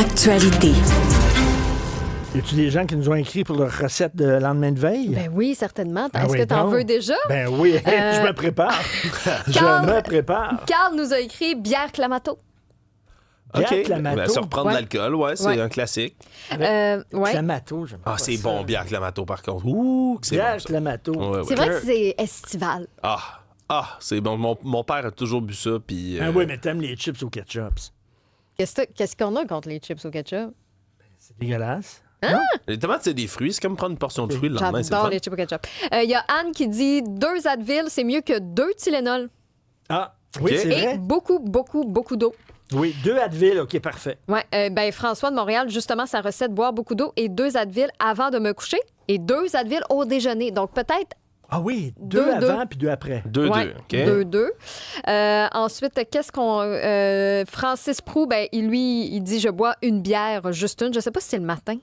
Actualité. Y a-tu des gens qui nous ont écrit pour leur recette de lendemain de veille? Ben oui, certainement. Ben Est-ce oui, que tu en donc. veux déjà? Ben oui, je me prépare. Carl- Je me prépare. Carl nous a écrit bière Clamato. Bière OK. Clamato. Ben, ça reprend de Ouais. l'alcool, ouais, c'est Ouais. un classique. Ouais. Clamato, j'aime pas Ah, c'est ça. bon, bière Clamato, par contre. Ouh, que c'est Bière bon, ça. Clamato. Ouais, ouais. C'est vrai que c'est estival. C'est bon. Mon père a toujours bu ça, puis... Ah oui, mais t'aimes les chips au ketchup. Qu'est-ce qu'on a contre les chips au ketchup? C'est dégueulasse. Les tomates, c'est des fruits. C'est comme prendre une portion de fruits le lendemain, c'est le J'adore fun. les chips au ketchup. Il y a Anne qui dit 2 Advil, c'est mieux que 2 Tylenol. Ah, oui, OK. c'est Et vrai. beaucoup d'eau. Oui, 2 Advil, OK, parfait. Ouais, ben François de Montréal, justement, sa recette, boire beaucoup d'eau et 2 Advil avant de me coucher et 2 Advil au déjeuner. Donc peut-être Ah oui, 2 Deux, avant puis 2 après. 2-2, OK? 2. Ensuite, qu'est-ce qu'on... Francis Proux, ben, il dit, je bois une bière, juste une. Je sais pas si c'est le matin,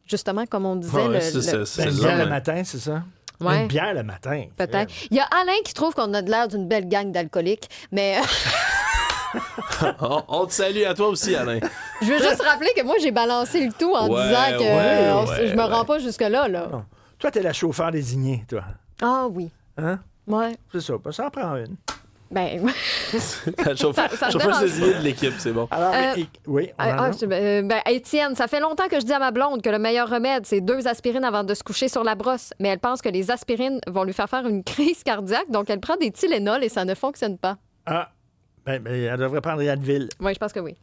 justement, comme on disait. Ouais, le- c'est le- ça, Ben, c'est une ça, bière mais- le matin, c'est ça? Ouais. Une bière le matin. Peut-être. Il y a Alain qui trouve qu'on a de l'air d'une belle gang d'alcooliques, mais On te salue à toi aussi, Alain. je veux juste rappeler que moi, j'ai balancé le tout en Ouais, disant que ouais, je me rends pas jusque-là. Là. Bon. Toi, t'es la chauffeur désignée, toi. Ah oui. Hein? Ouais. C'est ça, ça en prend une. Ben, Chauffeur Ça me dérange désigné de l'équipe, c'est bon. Alors, oui, on en a. Étienne, ça fait longtemps que je dis à ma blonde que le meilleur remède, c'est 2 aspirines avant de se coucher sur la brosse. Mais elle pense que les aspirines vont lui faire une crise cardiaque, donc elle prend des Tylenol et ça ne fonctionne pas. Ah, ben, elle devrait prendre les Advil. Oui, je pense que oui.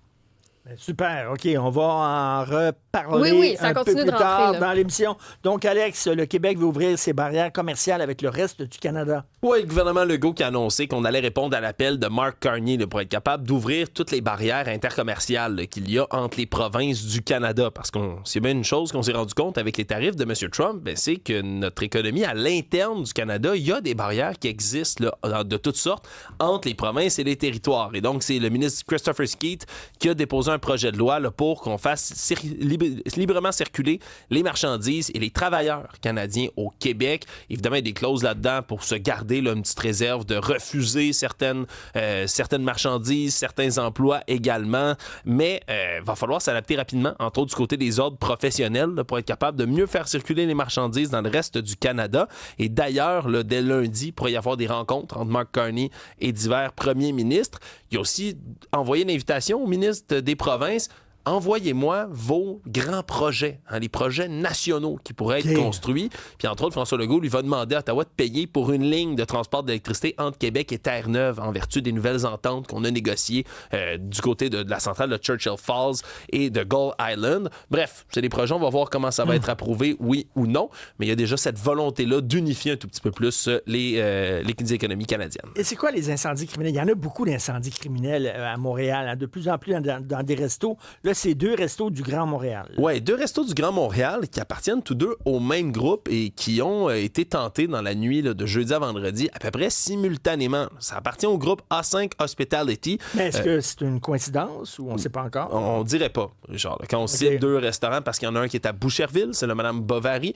Ben, super, OK, on va en reparler Oui, ça un peu continue plus de rentrer, tard là. dans l'émission. Donc, Alex, le Québec va ouvrir ses barrières commerciales avec le reste du Canada. Oui, le gouvernement Legault qui a annoncé qu'on allait répondre à l'appel de Mark Carney là, pour être capable d'ouvrir toutes les barrières intercommerciales là, qu'il y a entre les provinces du Canada. Parce qu'on c'est bien une chose qu'on s'est rendu compte avec les tarifs de M. Trump, ben, c'est que notre économie à l'interne du Canada, il y a des barrières qui existent là, de toutes sortes entre les provinces et les territoires. Et donc, c'est le ministre Christopher Skeet qui a déposé un projet de loi là, pour qu'on fasse librement circuler les marchandises et les travailleurs canadiens au Québec. Évidemment, il y a des clauses là-dedans pour se garder là, une petite réserve de refuser certaines marchandises, certains emplois également. Mais il va falloir s'adapter rapidement, entre autres du côté des ordres professionnels, là, pour être capable de mieux faire circuler les marchandises dans le reste du Canada. Et d'ailleurs, là, dès lundi, il pourrait y avoir des rencontres entre Mark Carney et divers premiers ministres. Il a aussi envoyé une invitation aux ministres des provinces. Envoyez-moi vos grands projets, les projets nationaux qui pourraient être construits. Puis entre autres, François Legault lui va demander à Ottawa de payer pour une ligne de transport d'électricité entre Québec et Terre-Neuve en vertu des nouvelles ententes qu'on a négociées du côté de la centrale de Churchill Falls et de Gull Island. Bref, c'est des projets, on va voir comment ça va être approuvé, oui ou non. Mais il y a déjà cette volonté-là d'unifier un tout petit peu plus les économies canadiennes. Et c'est quoi les incendies criminels? Il y en a beaucoup d'incendies criminels à Montréal, hein, de plus en plus dans des restos. Là, c'est 2 restos du Grand Montréal. Oui, 2 restos du Grand Montréal qui appartiennent tous deux au même groupe et qui ont été tentés dans la nuit là, de jeudi à vendredi à peu près simultanément. Ça appartient au groupe A5 Hospitality. Mais est-ce que c'est une coïncidence ou on ne sait pas encore? On dirait pas, Richard. Quand on cite 2 restaurants, parce qu'il y en a un qui est à Boucherville, c'est le Madame Bovary.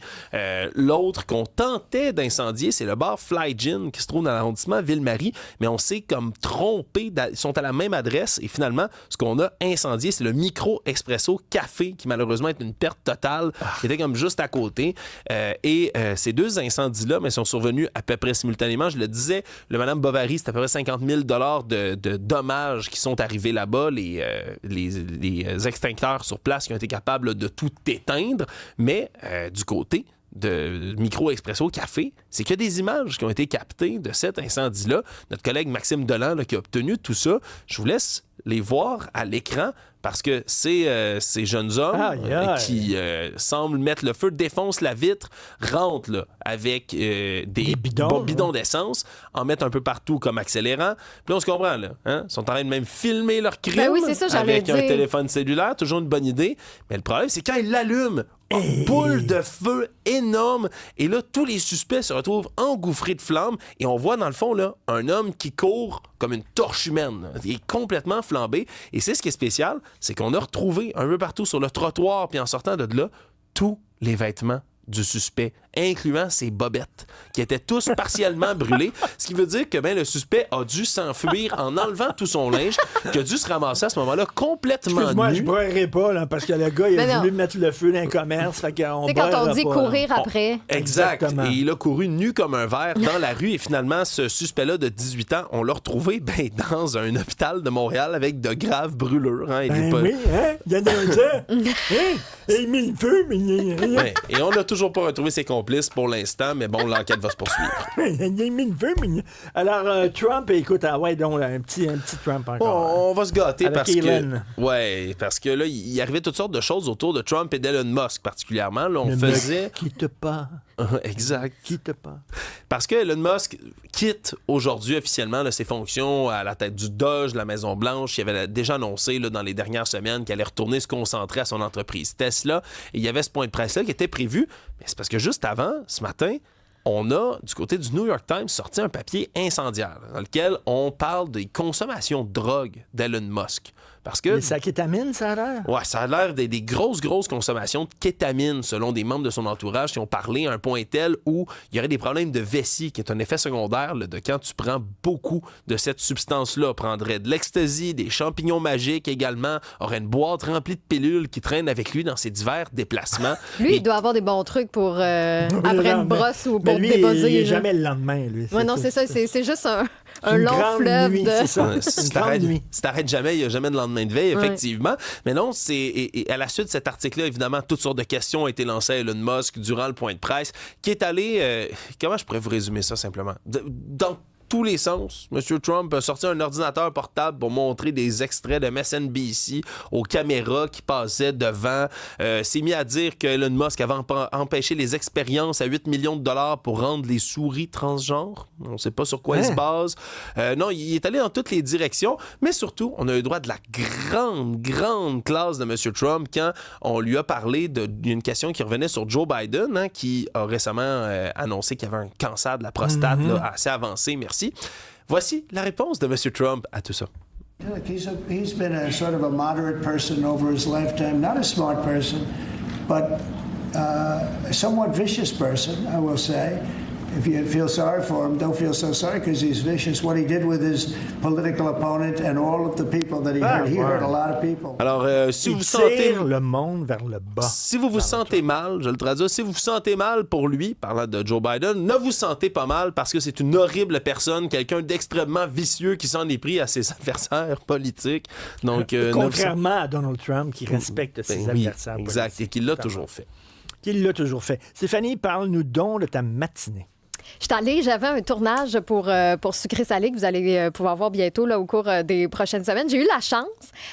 L'autre qu'on tentait d'incendier, c'est le bar Fly Gin qui se trouve dans l'arrondissement Ville-Marie. Mais on s'est comme trompé. Ils sont à la même adresse et finalement, ce qu'on a incendié, c'est le Micro Expresso Café qui malheureusement est une perte totale, qui était comme juste à côté. Ces 2 incendies-là, mais sont survenus à peu près simultanément. Je le disais, le Madame Bovary, c'est à peu près 50 000 de dommages qui sont arrivés là-bas. Les extincteurs sur place qui ont été capables de tout éteindre. Mais du côté de Micro Expresso Café, c'est qu'il y a des images qui ont été captées de cet incendie-là. Notre collègue Maxime Delan là, qui a obtenu tout ça, je vous laisse les voir à l'écran parce que ces jeunes hommes qui semblent mettre le feu, défoncent la vitre, rentrent là, avec des bidons d'essence, en mettent un peu partout comme accélérant. Puis là, on se comprend, là. Hein? Ils sont en train de même filmer leur crime Ben oui, c'est ça, j'allais avec un dire. téléphone cellulaire. Toujours une bonne idée. Mais le problème, c'est quand ils l'allument, boule de feu énorme. Et là, tous les suspects se retrouvent engouffrés de flammes. Et on voit, dans le fond, là, un homme qui court comme une torche humaine. Là. Il est complètement flambé. Et c'est ce qui est spécial, c'est qu'on a retrouvé un peu partout sur le trottoir, puis en sortant de là, tous les vêtements du suspect incluant ses bobettes, qui étaient tous partiellement brûlés. Ce qui veut dire que le suspect a dû s'enfuir en enlevant tout son linge, qui a dû se ramasser à ce moment-là complètement Excuse-moi, nu. je broyerai pas, là, parce que le gars, il a voulu mettre le feu dans un commerce. Fait qu'on C'est quand on broyera dit pas, courir après. Exact. Exactement. Et il a couru nu comme un verre dans la rue. Et finalement, ce suspect-là de 18 ans, on l'a retrouvé dans un hôpital de Montréal avec de graves brûlures. Hein. Il est pas... Oui, hein? Il y a dans ça. Hein? Il met le feu, mais Ouais. Et on n'a toujours pas retrouvé ses complices pour l'instant, mais bon, l'enquête va se poursuivre. il a mis le feu, mais... Alors, Trump, écoute, ouais, donc, un petit Trump encore. On va se gâter Avec parce Elon. que... Ouais, parce que là, il arrivait toutes sortes de choses autour de Trump et d'Elon Musk particulièrement. Là, on Ne faisait... me quitte pas. Exact. Quitte pas. Parce que Elon Musk quitte aujourd'hui officiellement là, ses fonctions à la tête du Doge, de la Maison-Blanche. Il avait déjà annoncé là, dans les dernières semaines qu'il allait retourner se concentrer à son entreprise Tesla. Et il y avait ce point de presse-là qui était prévu. Mais c'est parce que juste avant, ce matin, on a, du côté du New York Times, sorti un papier incendiaire dans lequel on parle des consommations de drogue d'Elon Musk. Parce que... Mais ça kétamine, ça a l'air? Ouais, ça a l'air des grosses consommations de kétamine, selon des membres de son entourage qui ont parlé à un point tel où il y aurait des problèmes de vessie, qui est un effet secondaire là, de quand tu prends beaucoup de cette substance-là. Prendrait de l'ecstasy, des champignons magiques également, aurait une boîte remplie de pilules qui traîne avec lui dans ses divers déplacements. Lui, Et- il doit avoir des bons trucs pour après une brosse ou Mais pour lui, déposer. il est là. jamais le lendemain, lui. Ouais, non, c'est ça. C'est juste un une long grande fleuve nuit, de... c'est ça. Si Une grande nuit. t'arrêtes jamais, il n'y a jamais de lendemain de veille, Ouais. effectivement. Mais non, et à la suite de cet article-là, évidemment, toutes sortes de questions ont été lancées à Elon Musk durant le point de presse, qui est allé... comment je pourrais vous résumer ça simplement? Dans tous les sens, M. Trump a sorti un ordinateur portable pour montrer des extraits de MSNBC aux caméras qui passaient devant. S'est mis à dire que Elon Musk avait empêché les expériences à 8 millions de dollars pour rendre les souris transgenres. On ne sait pas sur quoi il se base. Non, il est allé dans toutes les directions, mais surtout, on a eu droit de la grande classe de M. Trump quand on lui a parlé d'une question qui revenait sur Joe Biden, hein, qui a récemment annoncé qu'il y avait un cancer de la prostate là, assez avancé, merci. Voici la réponse de M. Trump à tout ça. Look, he's been a sort of a moderate person over his lifetime, not a smart person, but a somewhat vicious person, I will say. If you feel sorry for him, don't feel so sorry because he's vicious. What he did with his political opponent and all of the people that he hurt a lot of people. Alors, si Il vous sentez... tire le monde vers le bas. Si vous vous sentez mal, je le traduis, si vous vous sentez mal pour lui, parlant de Joe Biden, ne vous sentez pas mal parce que c'est une horrible personne, quelqu'un d'extrêmement vicieux qui s'en est pris à ses adversaires politiques. Donc, Contrairement à Donald Trump, qui respecte ses oui, adversaires. exact, politiques. et qui l'a toujours fait. Qu'il l'a toujours fait. Stéphanie, parle-nous donc de ta matinée. J'avais un tournage pour Sucré Salé que vous allez pouvoir voir bientôt là, au cours des prochaines semaines. J'ai eu la chance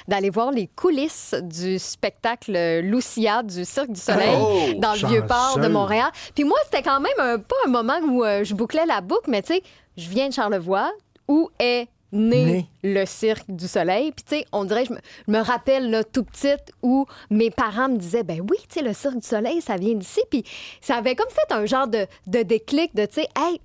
d'aller voir les coulisses du spectacle Lucia du Cirque du Soleil dans le Vieux-Port de chanceux. Montréal. Puis moi, c'était quand même pas un moment où je bouclais la boucle, mais tu sais, je viens de Charlevoix, où est né le Cirque du Soleil. Puis, tu sais, on dirait, je me rappelle, là, tout petite, où mes parents me disaient, ben oui, tu sais, le Cirque du Soleil, ça vient d'ici. Puis, ça avait comme fait un genre de déclic de, tu sais, hey,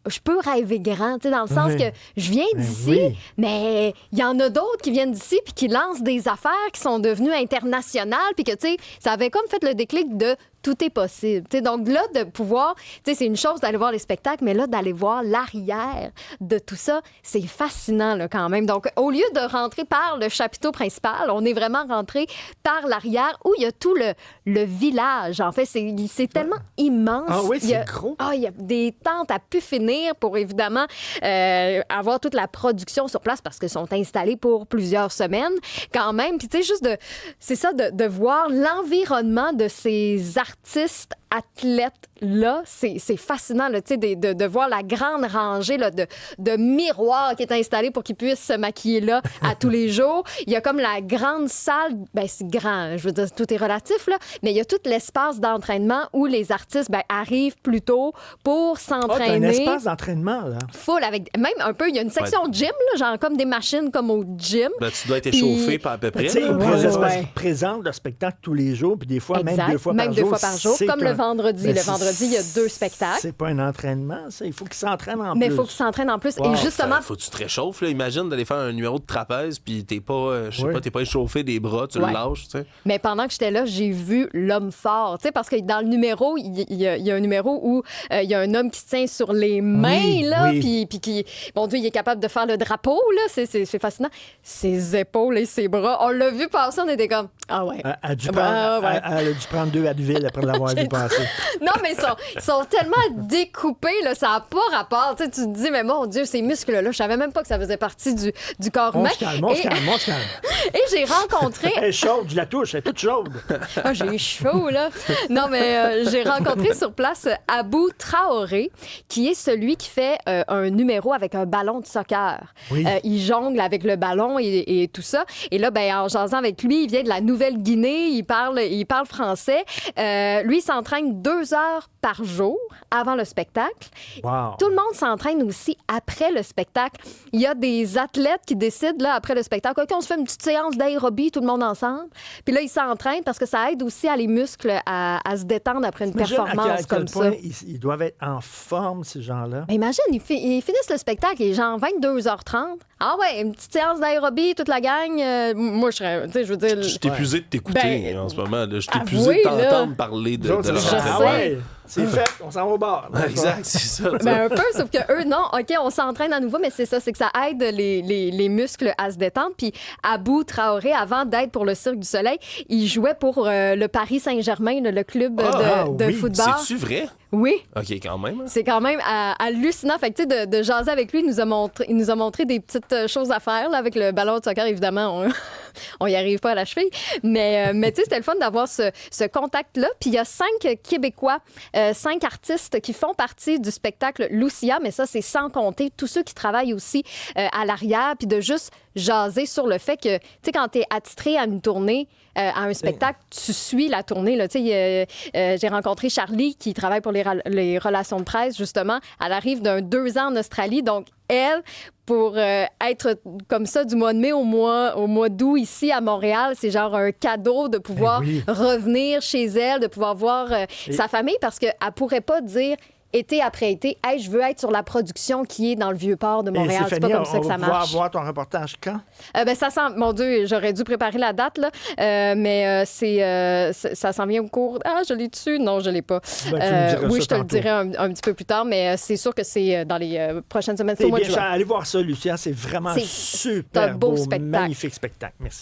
je peux rêver grand, tu sais, dans le sens Oui. que je viens d'ici, oui. mais il y en a d'autres qui viennent d'ici puis qui lancent des affaires qui sont devenues internationales, puis que, tu sais, ça avait comme fait le déclic de tout est possible. Tu sais, donc là, de pouvoir, tu sais, c'est une chose d'aller voir les spectacles, mais là, d'aller voir l'arrière de tout ça, c'est fascinant, là, quand même. Donc, au lieu de rentrer par le chapiteau principal, on est vraiment rentré par l'arrière où il y a tout le village. En fait, c'est tellement immense. Ah oui, Il y a- c'est gros. Ah, il y a des tentes à pu finir pour, évidemment, avoir toute la production sur place parce qu'ils sont installés pour plusieurs semaines quand même. Puis, tu sais, juste c'est ça, de voir l'environnement de ces artistes athlètes-là, c'est fascinant, là, tu sais, de voir la grande rangée là, de miroirs qui est installée pour qu'ils puissent se maquiller là à tous les jours. Il y a comme la grande salle, ben c'est grand, je veux dire, tout est relatif, là, mais il y a tout l'espace d'entraînement où les artistes arrivent plus tôt pour Ah, t'as un s'entraîner. espace d'entraînement, là. Full avec, même un peu, il y a une section gym, là, genre comme des machines comme au gym. Ben, tu dois être Puis- échauffé par à peu près. Tu sais, là. ils ouais. présente le spectacle tous les jours, puis des fois, même Exact. deux fois Même par deux jour. fois par jour, C'est comme le un vendredi. Ben, Le vendredi, il y a 2 spectacles. C'est pas un entraînement, ça. Il faut qu'il s'entraîne en Mais plus. il faut qu'il s'entraîne en plus. Wow. Et justement, Faut que tu te réchauffes, là. Imagine d'aller faire un numéro de trapèze, puis t'es pas, je sais Oui. pas, t'es pas échauffé des bras, tu le Ouais. lâches, tu sais. mais pendant que j'étais là, j'ai vu l'homme fort. Tu sais, parce que dans le numéro, il y a un numéro où il y a un homme qui se tient sur les mains, Oui, là, oui. puis qui, mon Dieu, il est capable de faire le drapeau, là. C'est fascinant. Ses épaules et ses bras, on l'a vu passer, on était comme, ah ouais. Elle a dû Ben, prendre, ouais. elle a dû prendre 2 Advil après l'avoir vu passer. Non, mais ils sont tellement découpés, là, ça n'a pas rapport. Tu sais, tu te dis, mais mon Dieu, ces muscles-là, je savais même pas que ça faisait partie du corps On humain. se calme, on se Et- calme, on se calme. Et j'ai rencontré Elle est chaude, je la touche, elle est toute chaude. Ah, j'ai chaud, là. Non, mais j'ai rencontré sur place Abou Traoré, qui est celui qui fait un numéro avec un ballon de soccer. Oui. Il jongle avec le ballon et tout ça. Et là, ben, en jasant avec lui, il vient de la Nouvelle-Guinée, il parle français. Lui, il s'entraîne 2 heures par jour avant le spectacle. Wow. Tout le monde s'entraîne aussi après le spectacle. Il y a des athlètes qui décident, là, après le spectacle, OK, on se fait une petite séance d'aérobie, tout le monde ensemble. Puis là, ils s'entraînent parce que ça aide aussi à les muscles à se détendre après une Imagine performance à quel comme point ça. ils doivent être en forme, ces gens-là. Mais imagine, ils finissent le spectacle, et genre 22h30. Ah ouais, une petite séance d'aérobie, toute la gang. Moi, je serais, tu sais, je veux dire... Je suis épuisé de t'écouter Ben, en ce moment, là. Je suis avouez, épuisé de là. t'entendre parler de Nous autres, leur c'est Je ah sais. ouais, c'est fait, on s'en va au bar. Ouais, exact, c'est ça. tu sais. Ben, un peu, sauf que eux, non. OK, on s'entraîne à nouveau, mais c'est ça, c'est que ça aide les muscles à se détendre. Puis Abou Traoré, avant d'être pour le Cirque du Soleil, il jouait pour le Paris Saint-Germain, le club de oui. football. C'est-tu vrai? Oui. OK, quand même. C'est quand même hallucinant. Fait que, tu sais, de jaser avec lui, il nous a montré des petites choses à faire là, avec le ballon de soccer. Évidemment, on y arrive pas à la cheville. Mais tu sais, c'était le fun d'avoir ce contact-là. Puis il y a 5 Québécois, 5 artistes qui font partie du spectacle Lucia. Mais ça, c'est sans compter tous ceux qui travaillent aussi à l'arrière. Puis de juste jaser sur le fait que, tu sais, quand tu es attitré à une tournée, à un spectacle, tu suis la tournée. Là. Tu sais, j'ai rencontré Charlie qui travaille pour les relations de presse, justement. Elle arrive d'un 2 ans en Australie. Donc, elle, pour être comme ça du mois de mai au mois d'août ici à Montréal, c'est genre un cadeau de pouvoir oui. revenir chez elle, de pouvoir voir sa famille parce qu'elle ne pourrait pas dire été après été, hey, je veux être sur la production qui est dans le Vieux-Port de Et Montréal. C'est pas Stéphanie, comme ça on que va ça pouvoir marche. voir ton reportage quand? Ben, ça sent... Mon Dieu, j'aurais dû préparer la date, là. Mais ça s'en vient au cours... Ah, je l'ai dessus? Non, je l'ai pas. Ben, tu me diras oui, ça je te le tantôt. dirai un petit peu plus tard, mais c'est sûr que c'est dans les prochaines semaines. C'est C'est au mois de bien, juin. allez voir ça, Lucia. C'est vraiment C'est super un beau beau, spectacle. magnifique spectacle. Merci.